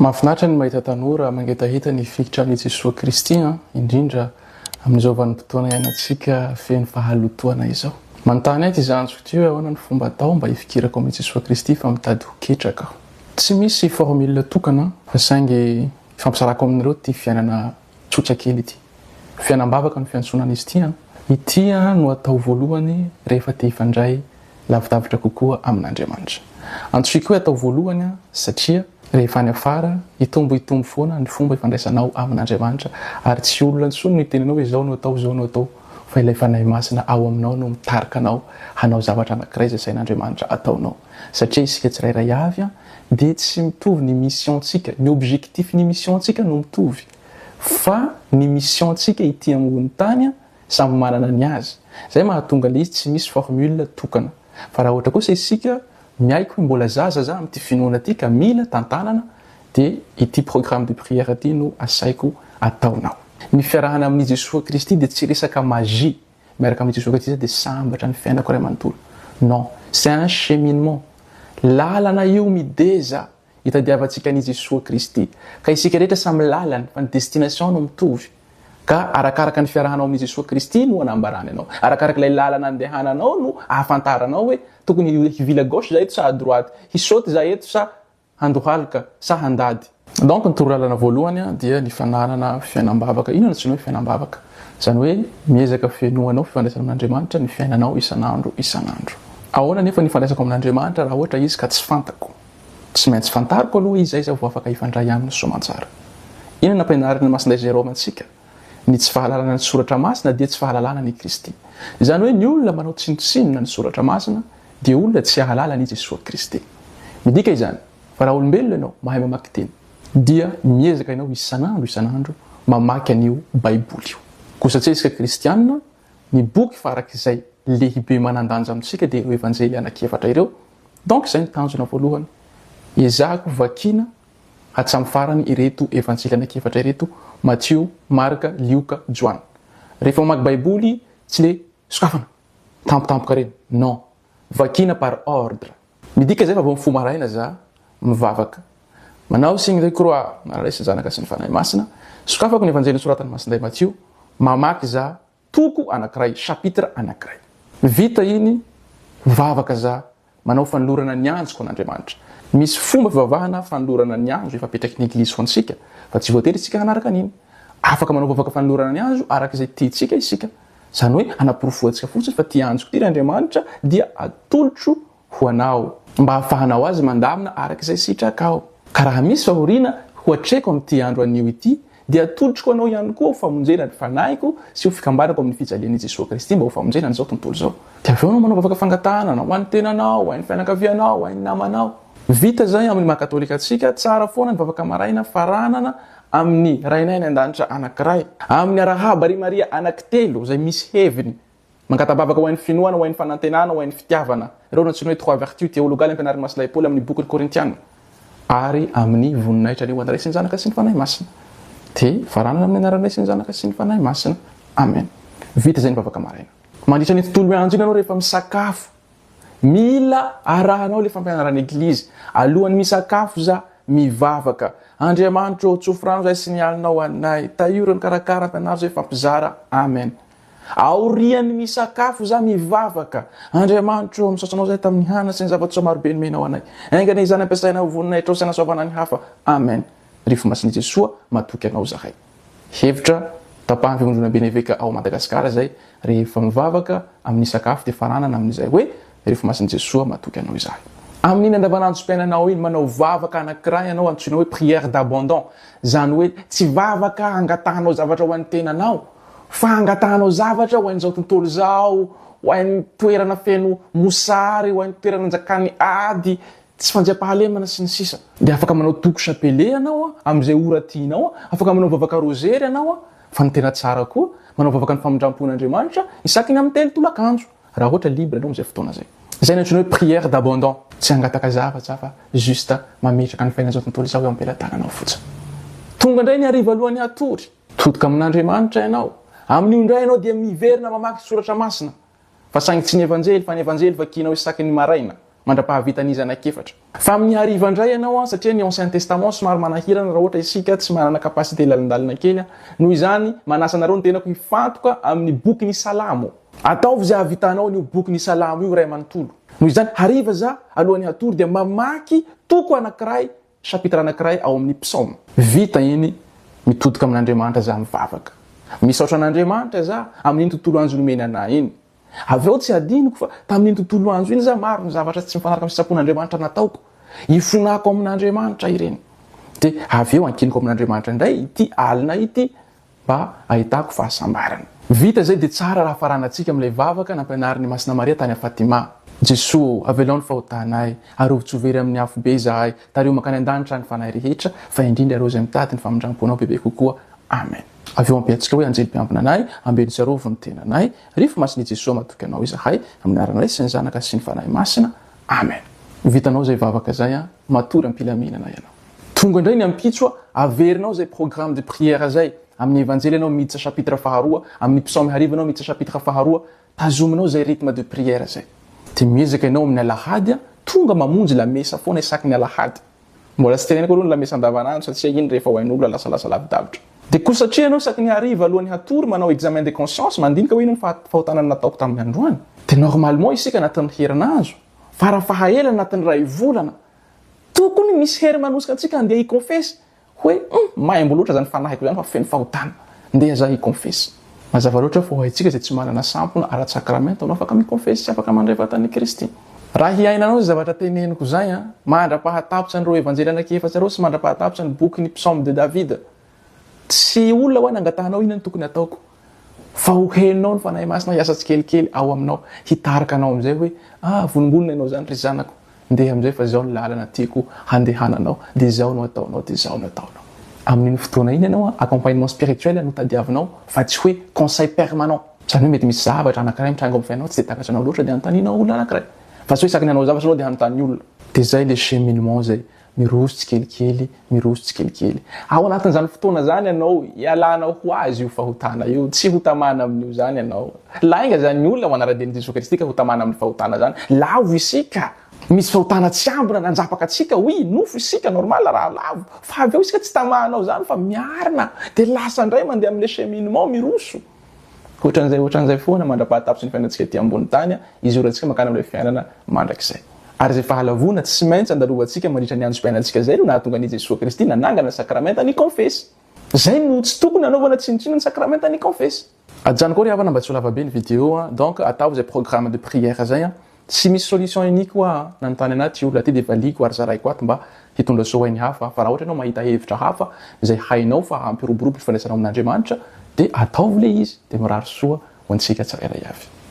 Mahafinaritra ny mahita tanora mangetahita ny fikitra amin'ny Jesosy Kristy indrindra amin'izao vanim-potoana iainantsika feno fahalotoana izao. Manontany ahy ty zanjiko ty ahoana ny fomba atao mba hifikirako amin'ny Jesosy Kristy fa mitady ho ketraka aho. Tsy misy formule tokana fa saingy fampisarako amin'ireo ty fiainana tsotra kely ity. Fiainam-bavaka no fiantsonana izy ty. Ity no atao voalohany rehefa te hifandray lavidavitra kokoa amin'Andriamanitra. Antsoiko hoe atao voalohany satria rehefa any afara hitombo foana ny fomba ifandraisanao amin'Andriamanitra ary tsy olona intsony no itenenao hoe zao no atao fa ilay fanahy masina ao aminao no mitarika anao hanao zavatra anankiray izay sain'Andriamanitra ataonao. Satria isika tsirairay avy dia tsy mitovy ny missiontsika, ny objectif ny missiontsika no mitovy. Fa ny missiontsika ity ambony tany samy manana ny azy. Zay mahatonga ilay izy tsy misy formule tokana. Fa raha ohatra kosa isika miaiko hoe mbola zaza za amin'ity finoana ity ka mila tantanana dia ity programme de prière ity no asaiko ataonao. Ny fiarahana amin'ny Jesosy Kristy dia tsy resaka magie miaraka amin'ny Jesosy Kristy dia sambatra ny fiainako ray manontolo. Non, c'est un cheminement. Lalana io mideza hitadiavantsika ny Jesosy Kristy. Ka isika rehetra samy lalana fa ny destination no mitovy. Ka arakaraka ny fiarahanao amin'ny Jesosy Kristy no anambarany anao. Arakaraka ilay lalana andehananao no ahafantaranao hoe tokony hivila gauche za eto sa à droite, hisaoty za eto sa handohalika sa handady. Donc ny torolalana voalohany dia ny fanarana fiainam-bavaka. Ino tsy hoe fiainam-bavaka? Zany hoe miezaka fenoanao fifandraisana amin'Andriamanitra ny fiainanao isanandro. Ahoana nefa ny fandraisako amin'Andriamanitra raha ohatra izy ka tsy fantako? Tsy maintsy fantariko aloha izy izay vao afaka hifandray aminy soamantsara. Ino nampianarana masinday Jérôme antsika? Ny tsy fahalalana ny soratra masina dia tsy fahalalana ny Kristy. Zany hoe ny olona manao tsinotsinona ny soratra masina dia olona tsy ahalala ny Jesosy Kristy. Midika izany fa raha olombelona ianao mahay mamaky teny dia miezaka ianao isanandro mamaky an'io baiboly io. Kosa tsy isika kristianina ny boky farak'izay lehibe manandanja amintsika dia ireo evanjely anakiefatra ireo. Donc zay ny tanjona voalohany ezahako vakina hatramin'ny farany ireto evanjely anakiefatra ireto: Matthieu, Marka, Luka, Joana. Rehefa mamaky baiboly tsy le sokafana tampotampoka reny. Non, vakina par ordre. Midika zay fa vao mifoha maraina za mivavaka manao signe de croix nararaisa zanaka sy ny fanahy masina, sokafako ny evanjely soratany masinday Matthieu, mamaky za toko anankiray, chapitre anankiray. Vita iny mivavaka za manao fanolorana ny anjoko an'Andriamanitra. Misy fomba fivavahana fanolorana ny anjo efa apetraky ny eglizy ho antsika fa tsy voatery isika hanaraka an'iny. Afaka manao vavaka fanolorana ny anjo araka izay tiantsika isika. Zany hoe anaporofo-antsika fotsiny fa ty anjoko ty Andriamanitra dia atolotro ho anao mba hahafahanao azy mandamina araka izay sitrakao. Ka raha misy fahoriana ho atreko amin'ity andro anio ity dia atolotroko anao ihany koa ho famonjena ny fanahiko sy ho fikambanako amin'ny fijalian'i Jesosy Kristy mba ho famonjena an'izao tontolo zao. Dia avy eo anao manao vavaka fangatahana ho an'ny tenanao, ho an'ny fianakavianao, ho an'ny namanao. Vita zay amin'ny maha katolika atsika tsara foana ny vavaka maraina faranana amin'ny rainay ny an-danitra anankiray, amin'ny arahaba ry Maria anankitelo zay misy heviny mankatabavaka ho an'ny finoana, ho an'ny fanantenana, ho an'ny fitiavana. Ireo no antsoina hoe trois vertus théologales ampianarin'ny masinday Paoly amin'ny boky Korintiana. Ary amin'ny voninahitra ny andray sy ny zanaka sy ny fanahy masina. Dia faranana amin'ny anaranay sy ny zanaka sy ny fanahy masina. Amen. Vita zay ny vavaka maraina. Mandritra ny tontolo andro iny anao rehefa misakafo. Mila arahanao le fampianaran'ny eglizy. Alohan'ny misakafo za mivavaka. Andriamanitra o tsofrano zay signalinao anay. Tahiro ny karakara ampianaro zay fampizara. Amen. Aorian'ny misakafo za mivavaka. Andriamanitra o misaotranao zay tamin'ny hana sy ny zava-tsoa marobe nomenao anay. Aingana izany ampiasaina ho voninahitra sy anasovana ny hafa. Amen. Rifo masin'ny Jesosy matoky anao zahay. Hevitra tapahan'ny fivondrona beneveka ao Madagasikara zay rehefa mivavaka amin'ny sakafo dia faranana amin'izay hoe rifo masin'ny Jesosy matoky anao izahay. Amin'iny andavanandro-piainanao iny manao vavaka anankiray anao antsoina hoe prière d'abandon. Zany hoe tsy vavaka angatahanao zavatra ho an'ny tenanao fa angatahanao zavatra ho an'izao tontolo zao, ho an'ny toerana feno mosary, ho an'ny toerana anjakany ady, tsy fanjam-pahalemana sy ny sisa. Dia afaka manao toko chapelé anao amin'izay ora tianao, afaka manao vavaka rozery anao fa ny tena tsara koa manao vavaka ny famondram-pon'Andriamanitra isaky ny amin'ny telo tolo-akanjo raha ohatra libre anao amin'izay fotoana zay. Zay ny antsoina hoe prière d'abandon. Tsy angataka zavatra fa juste mametraka ny fiainan'izao tontolo izao eo am-pelantananao fotsiny. Tonga indray ny hariva alohan'ny hatory, todoka amin'Andriamanitra ianao. Amin'io indray ianao dia miverina mamaky soratra masina. Fa saingy tsy ny evanjely fa ny evanjely vakianao isaky ny maraina. mandrapahavitan'izanakefatra fa amin'ny hariva indray ianao satria ny ancien testament somary manahirana raha ohatra isika tsy manana kapasité lalindalina kely noho izany manasa anareo ny tenako hifantoka amin'ny boky ny salamo ataovy zay havitanao ny boky ny salamo io ray manontolo noho izany hariva za alohan'ny hatory dia mamaky toko anankiray chapitre anankiray ao amin'ny psaume vita iny mitodika amin'Andriamanitra za mivavaka misaotra an'Andriamanitra za amin'iny tontolo andro nomeny anahy iny avy eo tsy adiniko fa tamin'iny tontolo andro iny za maro ny zavatra tsy mifanaraka amin'ny sitrapon'Andriamanitra nataoko ifonako amin'Andriamanitra ireny dia avy eo ankiniko amin'Andriamanitra indray ity alina ity mba ahitako fahasambarana vita zay dia tsara raha faranantsika amin'ilay vavaka nampianarin'ny Masina Maria tany a Fatima Jesoa avelao ny fahotanay arovitsy overy amin'ny afo be izahay tareo makany an-danitra ny fanahy rehetra fa indrindra ireo izay mitady ny famindram-ponao bebe kokoa amen avy eo ampiantsika hoe anjely mpiambina anay ambely tsarovo ny tenanay rehefa masin'i Jesoa matoky anao izahay amin'ny aranay sy ny zanaka sy ny fanahy masina amen vitanao zay vavaka zay matory ampilaminana ianao tonga indray ny ampitso averinao zay programme de prière zay amin'ny evanjely anao miditra chapitre faharoa amin'ny psaume hariva anao miditra chapitre faharoa tazominao zay rythme de prière zay dia miezaka ianao amin'ny alahady tonga mamonjy la mesa foana isaky ny alahady mbola tsy teneniko aloha ny la mesa andavanandro satria iny rehefa hoain'olona lasalasa lavidavitra dia koa satria ianao isaky ny hariva alohan'ny hatory manao examen de conscience mandinika hoe ino ny fahotanana nataoko tamin'ny androany dia normalement isika anatin'ny herinandro farafahaela anatin'ny ray volana tokony misy hery manosika antsika andeha hiconfesse hoe maimbo loatra zany fanahiko zany fa feno fahotana ndeha za hiconfesse mazava loatra fa hoaitsika zay tsy manana sampona ara-sakramenta anao afaka miconfesse sy afaka mandray vatan'i Kristy raha hiainanao zay zavatra teneniko zay mandra-pahatapitra an'ireo evanjely anankiefatra ireo sy mandra-pahatapitra ny boky ny psaume de David tsy olona hoe nangatahanao inona ny tokony ataoko fa ho henonao ny fanahy masina hiasa tsikelikely ao aminao hitarika anao amin'izay hoe vonongolona ianao zany ry zanako ndeha amin'izay fa zao ny lalana tiako handehananao dia zao no ataonao dia zao no ataonao amin'iny fotoana iny ianao accompagnement spirituel no tadiavinao fa tsy hoe conseil permanent zany hoe mety misy zavatra anankiray mitranga amin'ny fiainao tsy dia takatra anao loatra dia hanontanianao olona anankiray fa tsy hoe isaky ny anao zavatra anao dia hanontany olona dia zay le cheminement zay miroso tsikelikely ao anatin'izany fotoana zany ianao ialanao ho azy io fahotana io tsy hotamana amin'io zany ianao lainga zany ny olona ho anara-dian'i Jesosy Kristy ka hotamana amin'ny fahotana zany lavo isika misy fahotana tsy ambina nanjapaka atsika oui nofo isika normal raha lavo fa avy eo isika tsy tamahanao zany fa miarina dia lasa indray mandeha amin'le cheminement miroso ohatran'izay foana mandra-pahatapitra ny fiainantsika ety ambony tany izy orantsika makany amin'ilay fiainana mandrakizay ary zay fahalavona tsy maintsy andalovantsika mandritra ny androm-piainantsika zay no nahatonga an'i Jesosy Kristy nanangana ny sakramenta ny confesse zay no tsy tokony anaovana tsinitsina ny sakramenta ny confesse ajany koa ry havana mba tsy ho lavabe ny vidéo donc atao zay programme de prière zay tsy misy solution unique hoa nanontany anaty olona ty dia valiko ary zaraiko ato mba hitondra soainy hafa fa raha ohatra ianao mahita hevitra hafa zay hainao fa hampiroborobo ny fandraisanao amin'Andriamanitra dia ataovy le izy dia mirary soa ho antsika tsirairay avy